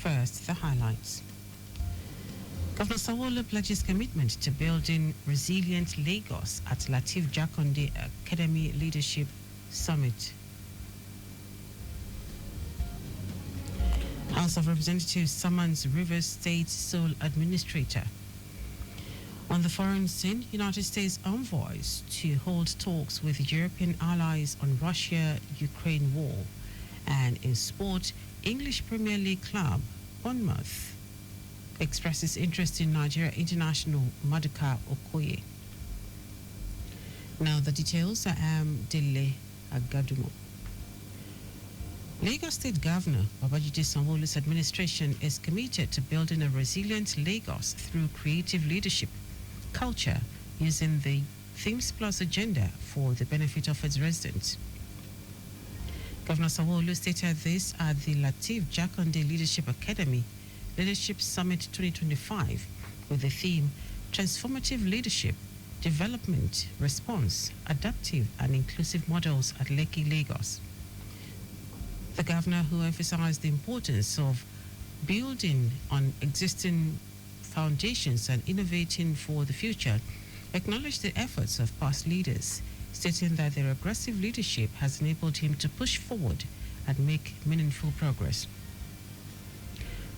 First, the highlights. Governor Sanwo-Olu pledges commitment to building resilient Lagos at Lateef Jakonde Academy Leadership Summit. House of Representatives summons Rivers State sole administrator. On the foreign scene, United States envoys to hold talks with European allies on Russia-Ukraine war. And in sport, English Premier League club Bournemouth expresses interest in Nigeria international Maduka Okoye. Now the details. I am Dele Agadumo. Lagos State Governor Babajide Sanwo-Olu's administration is committed to building a resilient Lagos through creative leadership, culture, using the Themes Plus agenda for the benefit of its residents. Governor Sanwo-Olu stated this at the Lateef Jakonde Leadership Academy Leadership Summit 2025 with the theme Transformative Leadership, Development, Response, Adaptive and Inclusive Models at Lekki, Lagos. The governor, who emphasized the importance of building on existing foundations and innovating for the future, acknowledged the efforts of past leaders, stating that their aggressive leadership has enabled him to push forward and make meaningful progress.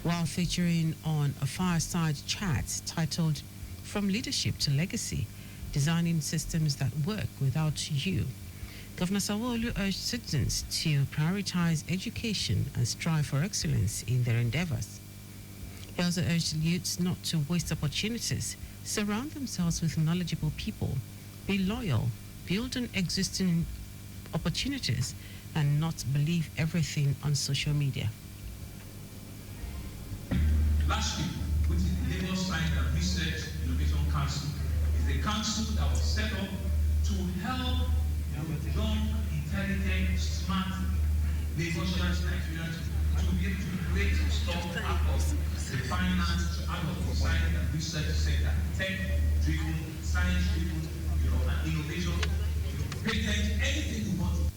While featuring on a fireside chat titled From Leadership to Legacy, Designing Systems That Work Without You, Governor Sanwo-Olu urged citizens to prioritize education and strive for excellence in their endeavors. He also urged youths not to waste opportunities, surround themselves with knowledgeable people, be loyal, build on existing opportunities, and not believe everything on social media. Last week, which is the Lagos Science and Research Innovation Council, is a council that was set up to help young, intelligent, smart Lagosians, Nigerians to be able to create stuff out of the finance, out of the science and research sector, tech-driven, science-driven, and innovation, patent, anything you want.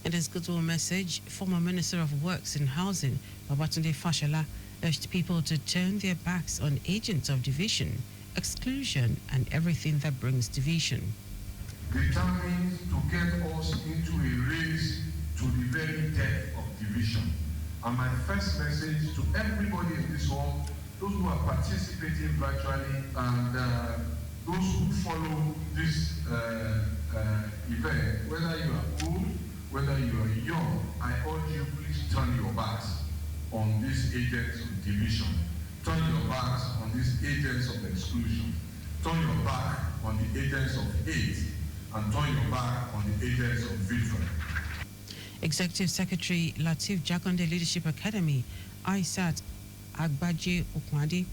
In his goodwill message, former Minister of Works and Housing, Babatunde Fashola, urged people to turn their backs on agents of division, exclusion, and everything that brings division. Determined to get us into a race to the very depth of division. And my first message to everybody in this hall, those who are participating virtually, and those who follow this event, whether you are old, whether you are young, I urge you, please turn your backs on these agents of division. Turn your backs on these agents of exclusion. Turn your back on the agents of hate, and turn your back on the agents of victory. Executive Secretary Lateef Jakonde Leadership Academy, Aisat Agbaje Okwadi,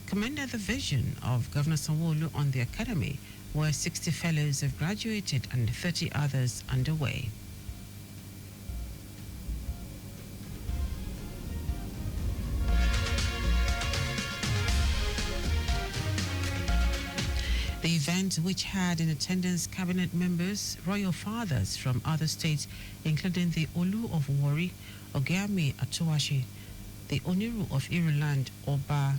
commended the vision of Governor Sanwo-Olu on the academy, where 60 fellows have graduated and 30 others underway. The event, which had in attendance cabinet members, royal fathers from other states, including the Olu of Warri, Ogiame Atuwashi, the Oniru of Ireland, Oba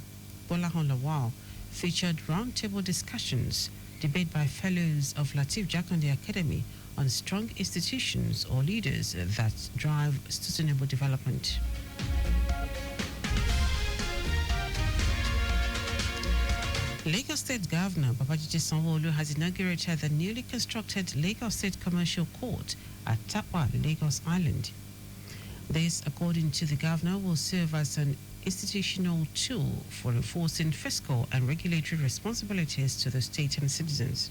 Bolahon Lawal, featured roundtable discussions, debate by fellows of Lateef Jakonde Academy on strong institutions or leaders that drive sustainable development. Lagos State Governor Babajide Sanwo-Olu has inaugurated the newly constructed Lagos State Commercial Court at Tapwa, Lagos Island. This, according to the governor, will serve as an institutional tool for enforcing fiscal and regulatory responsibilities to the state and citizens.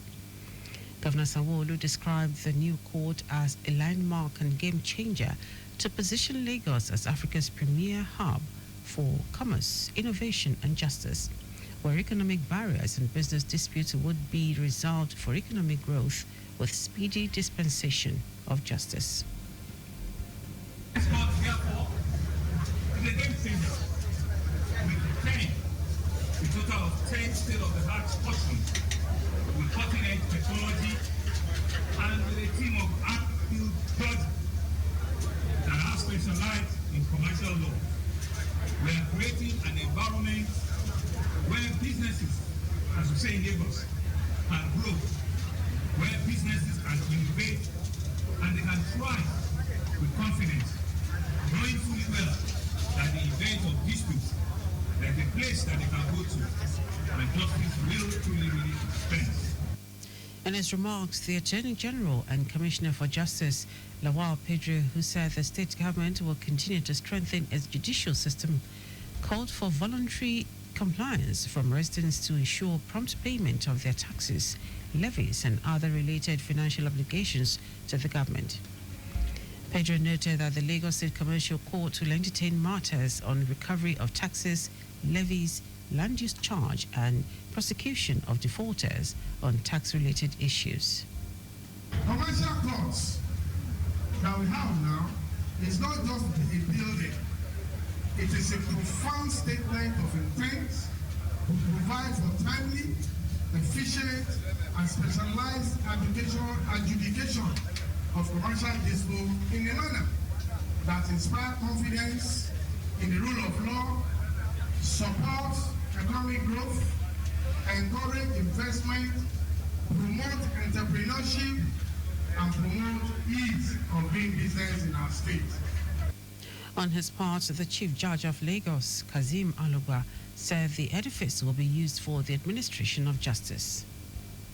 Governor Sanwo-Olu described the new court as a landmark and game changer to position Lagos as Africa's premier hub for commerce, innovation, and justice, where economic barriers and business disputes would be resolved for economic growth with speedy dispensation of justice. It's not therefore the game changer with 10, a total of 10 state-of-the-art portions with cutting-edge technology and with a team of upfield judges that are specialized in commercial law. We are creating an environment where businesses, as we say in Lagos, can grow, where businesses can innovate and they can thrive with confidence, knowing fully well that the event of disputes, there's a place that they can go to and justice will truly dispense. In his remarks, the Attorney General and Commissioner for Justice, Lawal Pedro, who said the state government will continue to strengthen its judicial system, called for voluntary compliance from residents to ensure prompt payment of their taxes, levies, and other related financial obligations to the government. Pedro noted that the Lagos State Commercial Court will entertain matters on recovery of taxes, levies, land use charge, and prosecution of defaulters on tax-related issues. Commercial courts that we have now is not just a building. It is a profound statement of intent to provide for timely, efficient, and specialized adjudication of commercial dispute in a manner that inspires confidence in the rule of law, support economic growth, encourage investment, promote entrepreneurship, and promote ease of doing business in our state. On his part, the Chief Judge of Lagos, Kazeem Alugba, said the edifice will be used for the administration of justice.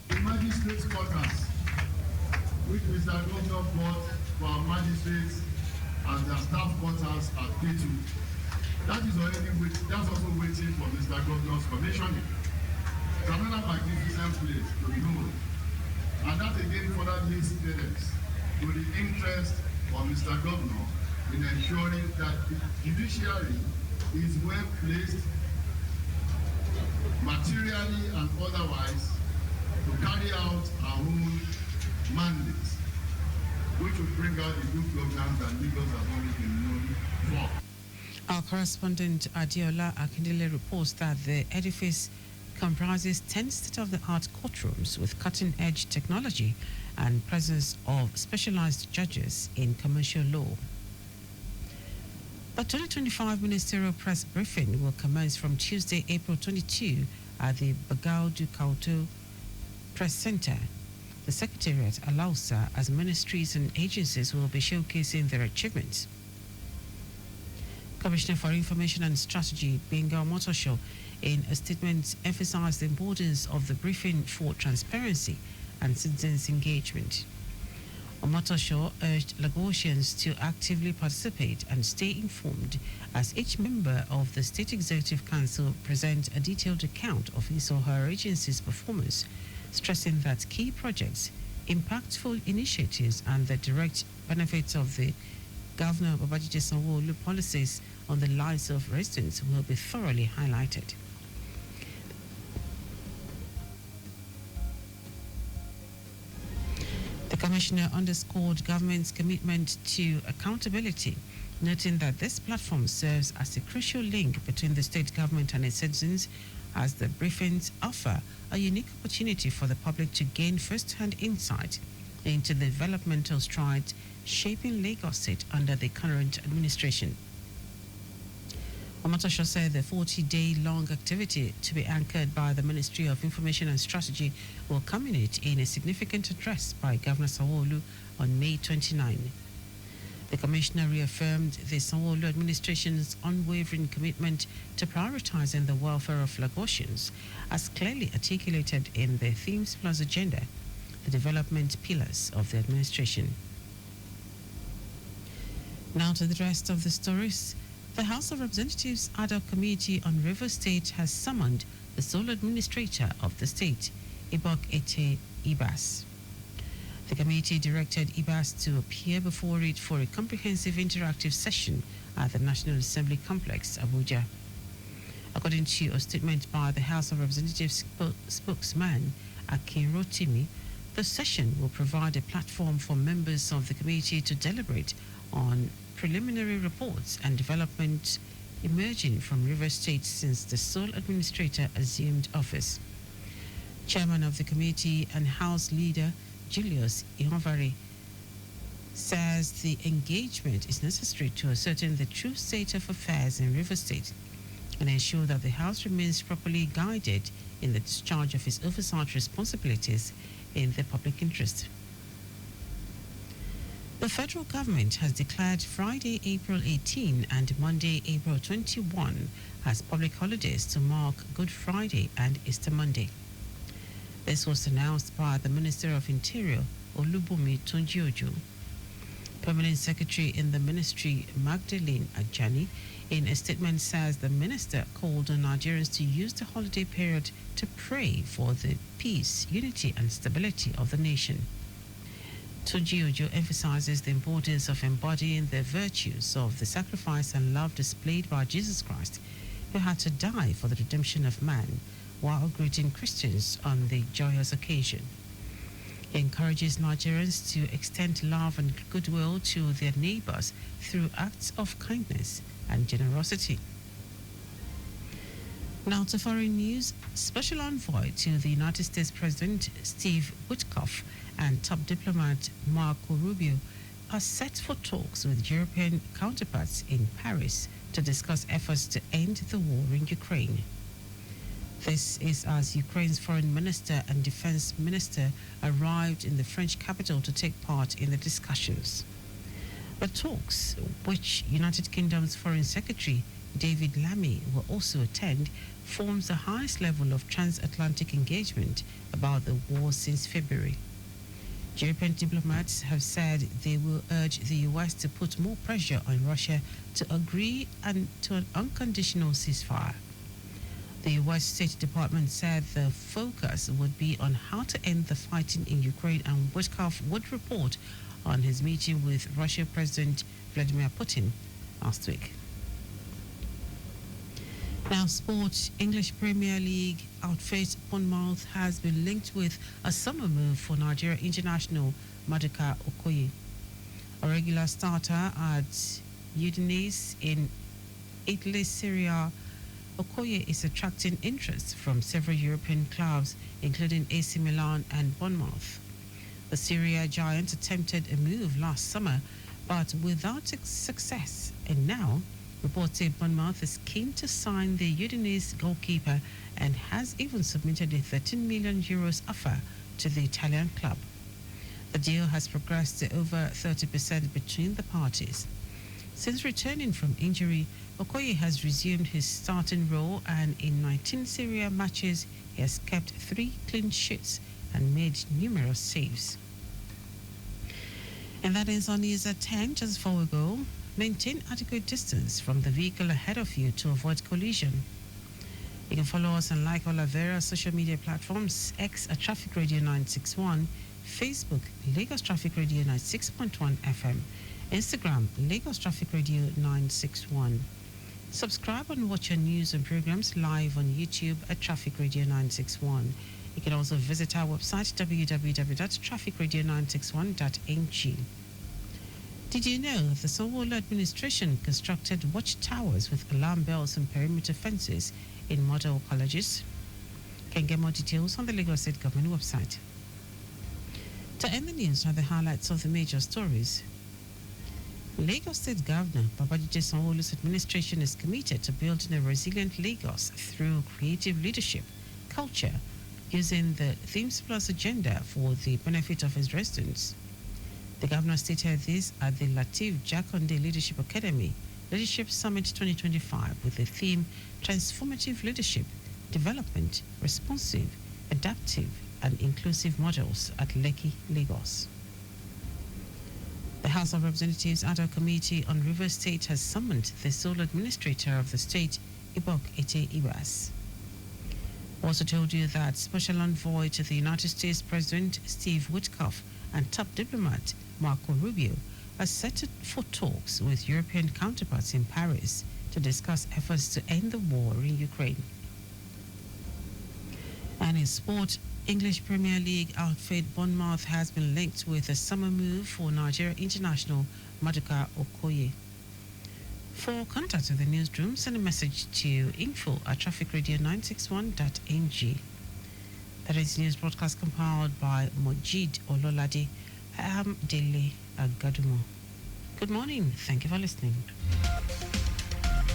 The magistrates' quarters, which Mr. Governor bought for our magistrates and their staff quarters at K2, that is already that's also waiting for Mr. Governor's commissioning. It's another magnificent place to behold. And that again further leads credence to the interest of Mr. Governor in ensuring that the judiciary is well placed materially and otherwise to carry out our own mandates, which will bring out the good governance that Lagos has always been known for. Our correspondent Adiola Akindele reports that the edifice comprises 10 state-of-the-art courtrooms with cutting-edge technology and presence of specialized judges in commercial law. The 2025 ministerial press briefing will commence from Tuesday, April 22 at the Bagaudu Kauto Press Center. The Secretariat allows as ministries and agencies will be showcasing their achievements. Commissioner for Information and Strategy, Benga Motosho, in a statement emphasized the importance of the briefing for transparency and citizens' engagement. Omotosho urged Lagosians to actively participate and stay informed as each member of the State Executive Council presents a detailed account of his or her agency's performance, stressing that key projects, impactful initiatives, and the direct benefits of the Governor Babajide Sanwo-Olu policies on the lives of residents will be thoroughly highlighted. The Commissioner underscored government's commitment to accountability, noting that this platform serves as a crucial link between the state government and its citizens, as the briefings offer a unique opportunity for the public to gain first-hand insight into the developmental strides shaping Lagos State under the current administration. Omotosho said the 40-day-long activity to be anchored by the Ministry of Information and Strategy will culminate in a significant address by Governor Sanwo-Olu on May 29. The Commissioner reaffirmed the Sanwo-Olu administration's unwavering commitment to prioritizing the welfare of Lagosians, as clearly articulated in the Themes Plus agenda, the development pillars of the administration. Now to the rest of the stories. The House of Representatives Ad hoc Committee on River State has summoned the sole administrator of the state, Ibok Ete Ibas. The committee directed Ibas to appear before it for a comprehensive interactive session at the National Assembly Complex, Abuja. According to a statement by the House of Representatives spokesman, Akin Rotimi, the session will provide a platform for members of the committee to deliberate on preliminary reports and development emerging from River State since the sole administrator assumed office. Chairman of the committee and House Leader Julius Ihonvare says the engagement is necessary to ascertain the true state of affairs in River State, and ensure that the House remains properly guided in the discharge of its oversight responsibilities in the public interest. The federal government has declared Friday, April 18 and Monday, April 21 as public holidays to mark Good Friday and Easter Monday. This was announced by the Minister of Interior, Olubunmi Tunji-Ojo. Permanent Secretary in the Ministry, Magdalene Ajani, in a statement says the minister called on Nigerians to use the holiday period to pray for the peace, unity and stability of the nation. Tunji-Ojo emphasizes the importance of embodying the virtues of the sacrifice and love displayed by Jesus Christ, who had to die for the redemption of man, while greeting Christians on the joyous occasion. He encourages Nigerians to extend love and goodwill to their neighbors through acts of kindness and generosity. Now to foreign news. Special envoy to the United States President Steve Witkoff and top diplomat Marco Rubio are set for talks with European counterparts in Paris to discuss efforts to end the war in Ukraine. This is as Ukraine's foreign minister and defense minister arrived in the French capital to take part in the discussions. The talks, which United Kingdom's Foreign Secretary David Lammy will also attend, forms the highest level of transatlantic engagement about the war since February. European diplomats have said they will urge the US to put more pressure on Russia to agree to an unconditional ceasefire. The US State Department said the focus would be on how to end the fighting in Ukraine, and Witkoff would report on his meeting with Russian President Vladimir Putin last week. Now, sport. English Premier League outfit Bournemouth has been linked with a summer move for Nigeria international Maduka Okoye. A regular starter at Udinese in Italy's Serie A, Okoye is attracting interest from several European clubs, including AC Milan and Bournemouth. The Serie A giant attempted a move last summer, but without success, and now reports say Bournemouth is keen to sign the Udinese goalkeeper and has even submitted a €13 million offer to the Italian club. The deal has progressed to over 30% between the parties. Since returning from injury, Okoye has resumed his starting role, and in 19 Serie A matches, he has kept 3 clean sheets and made numerous saves. And that ends on news at 10. Just before we go, maintain adequate distance from the vehicle ahead of you to avoid collision. You can follow us and like all our various social media platforms: X at Traffic Radio 961, Facebook Lagos Traffic Radio 96.1 FM, Instagram Lagos Traffic Radio 961. Subscribe and watch our news and programs live on YouTube at Traffic Radio 961. You can also visit our website www.trafficradio961.ng. Did you know that the Sanwo-Olu administration constructed watchtowers with alarm bells and perimeter fences in model colleges? You can get more details on the Lagos State Government website. To end the news are the highlights of the major stories. Lagos State Governor Babajide Sanwo-Olu's administration is committed to building a resilient Lagos through creative leadership, culture, using the Themes Plus agenda for the benefit of its residents. The governor stated this at the Lateef Jakonde Leadership Academy Leadership Summit 2025 with the theme Transformative Leadership, Development, Responsive, Adaptive and Inclusive Models at Lekki, Lagos. The House of Representatives Ad hoc Committee on Rivers State has summoned the sole administrator of the state, Ibok Ete Ibas. Also told you that Special Envoy to the United States President Steve Witkoff and top diplomat Marco Rubio are set for talks with European counterparts in Paris to discuss efforts to end the war in Ukraine. And in sport, English Premier League outfit Bournemouth has been linked with a summer move for Nigeria international Maduka Okoye. For contact with the newsroom, send a message to info@trafficradio961.ng. That is news broadcast compiled by Mojid Ololade. I am Dele Agadumo. Good morning. Thank you for listening.